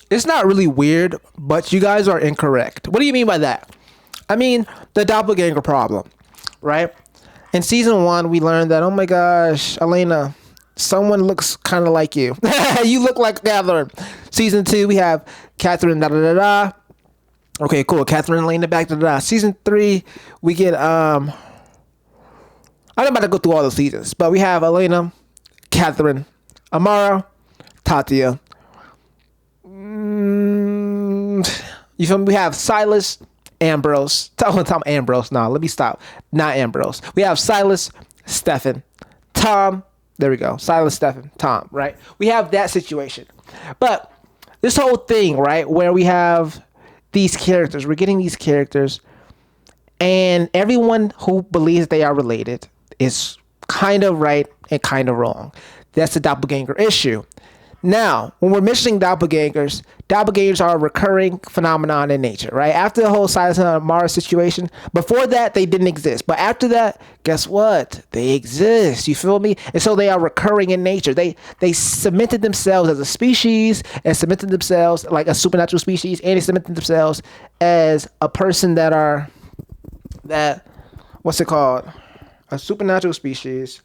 It's not really weird, but you guys are incorrect. What do you mean by that? I mean, the doppelganger problem, right? In season 1, we learned that, oh my gosh, Elena, someone looks kind of like you. You look like Catherine. Season 2, we have Catherine, da da da da. Okay, cool. Catherine and Elena back, da da da. Season 3, we get, I'm not about to go through all the seasons, but we have Elena, Catherine, Amara, Tatia. You feel me? We have Silas, Ambrose. Tom Ambrose. No, let me stop. Not Ambrose. We have Silas, Stefan, Tom. There we go. Silas, Stefan, Tom, right? We have that situation. But this whole thing, right, where we have these characters, we're getting these characters, and everyone who believes they are related is kind of right and kind of wrong. That's the doppelganger issue. Now, when we're mentioning doppelgangers are a recurring phenomenon in nature, right? After the whole Silas and Amara situation, before that, they didn't exist. But after that, guess what? They exist. You feel me? And so they are recurring in nature. They cemented themselves as a species and cemented themselves like a supernatural species, and they cemented themselves as a person what's it called? A supernatural species,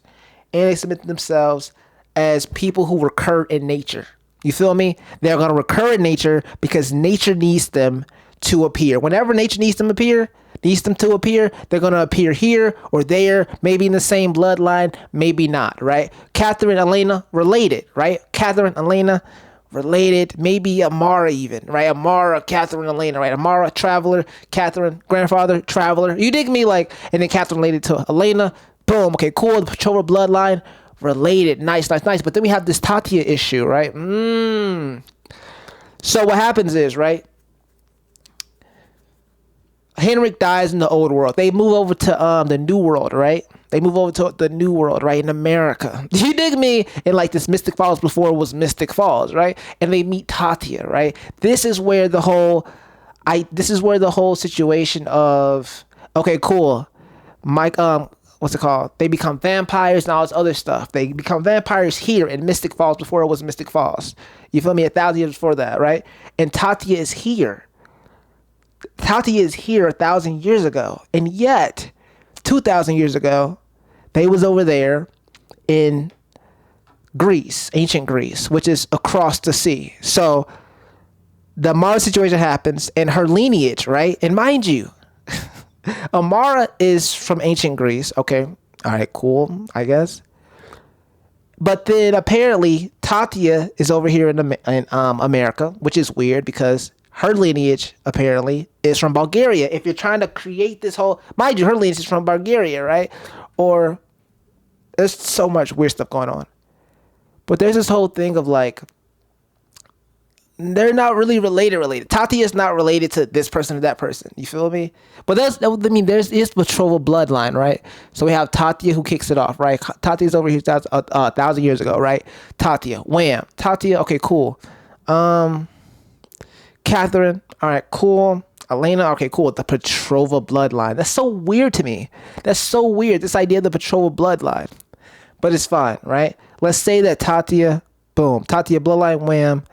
and they cemented themselves as people who recur in nature. You feel me? They're going to recur in nature because nature needs them to appear. Whenever nature needs them to appear, they're going to appear here or there, maybe in the same bloodline, maybe not, right? Catherine, Elena, related, right? Catherine, Elena, related, maybe Amara even, right? Amara, Catherine, Elena, right? Amara, traveler, Catherine, grandfather, traveler. You dig me? Like, and then Catherine related to Elena. Boom. Okay, cool. The Petrova bloodline. Related, nice. But then we have this Tatia issue, right? So what happens is, right? Henrik dies in the old world. They move over to the new world, right? They move over to the new world, right? In America. You dig me? In like this Mystic Falls before it was Mystic Falls, right? And they meet Tatia, right? This is where the whole situation of, okay, cool. Mike, what's it called? They become vampires and all this other stuff. They become vampires here in Mystic Falls before it was Mystic Falls. You feel me? 1,000 years before that, right? And Tatia is here. Tatia is here 1,000 years ago. And yet, 2,000 years ago, they was over there in Greece, ancient Greece, which is across the sea. So the Mara situation happens and her lineage, right? And mind you, Amara is from ancient Greece. Okay. All right, cool, I guess. But then apparently Tatia is over here in America, which is weird because her lineage apparently is from Bulgaria. If you're trying to create this whole, mind you, her lineage is from Bulgaria, right? Or there's so much weird stuff going on. But there's this whole thing of like, they're not really related. Tatia is not related to this person or that person. You feel me? But there's Petrova bloodline, right? So we have Tatia who kicks it off, right? Tatia's over here 1,000 years ago, right? Tatia, wham. Tatia, okay, cool. Catherine, all right, cool. Elena, okay, cool. The Petrova bloodline. That's so weird to me. That's so weird, this idea of the Petrova bloodline. But it's fine, right? Let's say that Tatia, boom. Tatia bloodline, wham.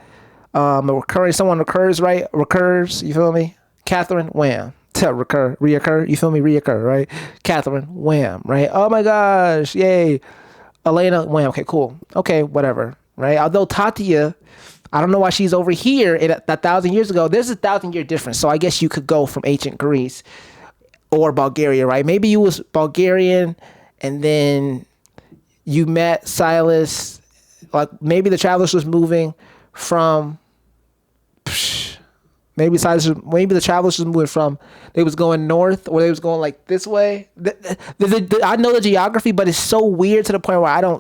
Someone recurs, right? Recurs, you feel me? Catherine, wham. Reoccur, you feel me? Reoccur, right? Catherine, wham, right? Oh my gosh, yay. Elena, wham, okay, cool. Okay, whatever, right? Although Tatia, I don't know why she's over here at 1,000 years ago. There's a 1,000-year difference, so I guess you could go from ancient Greece or Bulgaria, right? Maybe you was Bulgarian and then you met Silas, like maybe the Travelers was moving from, maybe the Travelers was moving from, they was going north or they was going like this way. I know the geography, but it's so weird to the point where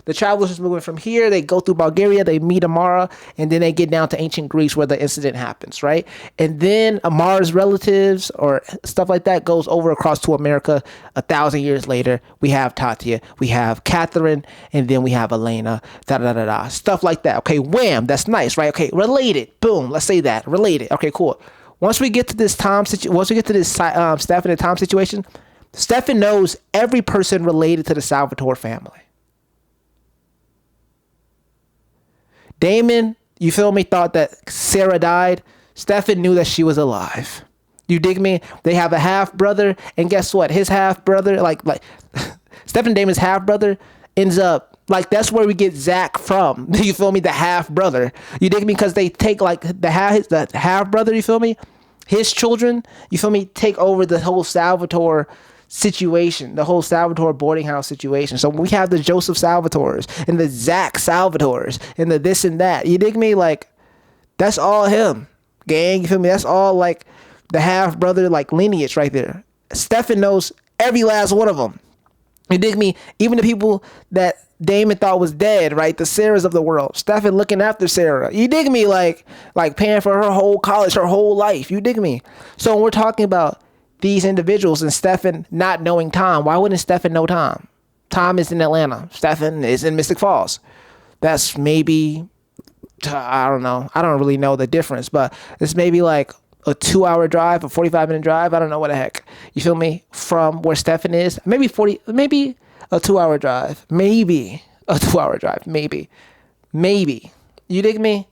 the Travelers is moving from here, they go through Bulgaria, they meet Amara, and then they get down to ancient Greece where the incident happens, right? And then Amara's relatives or stuff like that goes over across to America 1,000 years later. We have Tatia, we have Catherine, and then we have Elena, stuff like that. Okay, wham, that's nice, right? Okay, related, boom, let's say that, related. Okay, cool. Once we get to this Stefan and Tom situation, Stefan knows every person related to the Salvatore family. Damon, you feel me, thought that Sarah died, Stefan knew that she was alive. You dig me? They have a half brother, and guess what? His half brother, like Stefan Damon's half brother, ends up like that's where we get Zach from. You feel me? The half brother. You dig me? Because they take like the half brother. You feel me? His children. You feel me? Take over the whole Salvatore situation, the whole Salvatore boarding house situation. So we have the Joseph Salvatores and the Zach Salvatores and the this and that. You dig me? Like that's all him, gang. You feel me? That's all like the half brother like lineage right there. Stefan knows every last one of them. You dig me? Even the people that Damon thought was dead, right? The Sarahs of the world. Stefan looking after Sarah. You dig me? Like paying for her whole college, her whole life. You dig me? So when we're talking about these individuals and Stefan not knowing Tom, why wouldn't Stefan know Tom? Tom is in Atlanta. Stefan is in Mystic Falls. That's maybe, I don't know. I don't really know the difference, but it's maybe like a 2-hour drive, a 45-minute drive. I don't know what the heck. You feel me? From where Stefan is. Maybe a 2-hour drive. Maybe a 2-hour drive. Maybe. You dig me?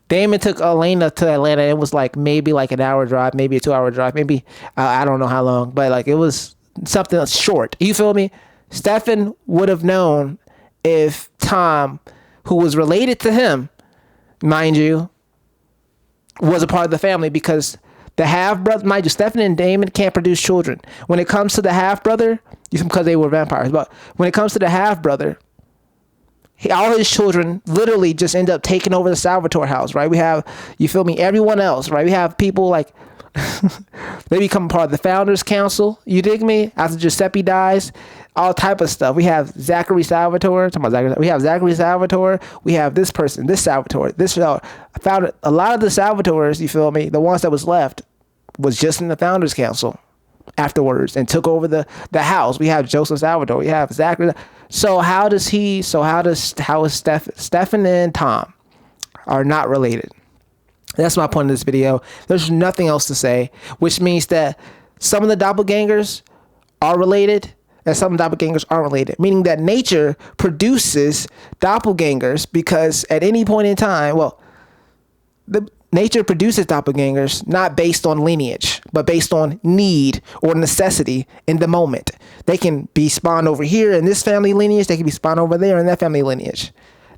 Damon took Elena to Atlanta. It was like maybe like an hour drive, maybe a 2-hour drive, maybe I don't know how long, but like it was something short. You feel me? Stefan would have known if Tom, who was related to him, mind you, was a part of the family, because the half brother, mind you, Stefan and Damon can't produce children. When it comes to the half brother, because they were vampires, but when it comes to the half brother, all his children literally just end up taking over the Salvatore house, right? We have, you feel me, everyone else, right? We have people like, they become part of the Founders Council, you dig me? After Giuseppe dies, all type of stuff. We have Zachary Salvatore, we have Zachary Salvatore, we have this person, this Salvatore, this found a lot of the Salvatores, you feel me, the ones that was left was just in the Founders Council afterwards and took over the house. We have Joseph Salvatore, we have Zachary. How is Stefan and Tom are not related? That's my point of this video. There's nothing else to say, which means that some of the doppelgangers are related and some doppelgangers aren't related, meaning that nature produces doppelgangers because at any point in time, nature produces doppelgangers not based on lineage, but based on need or necessity in the moment. They can be spawned over here in this family lineage. They can be spawned over there in that family lineage.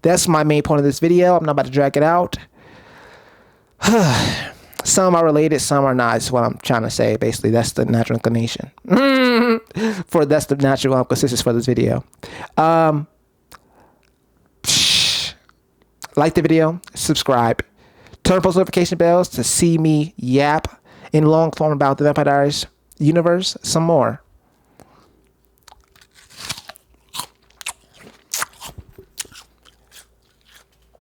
That's my main point of this video. I'm not about to drag it out. Some are related, some are not. Is what I'm trying to say. Basically, that's the natural inclination. That's the natural consistency for this video. Like the video, subscribe, turn post notification bells to see me yap in long form about the Vampire Diaries universe some more.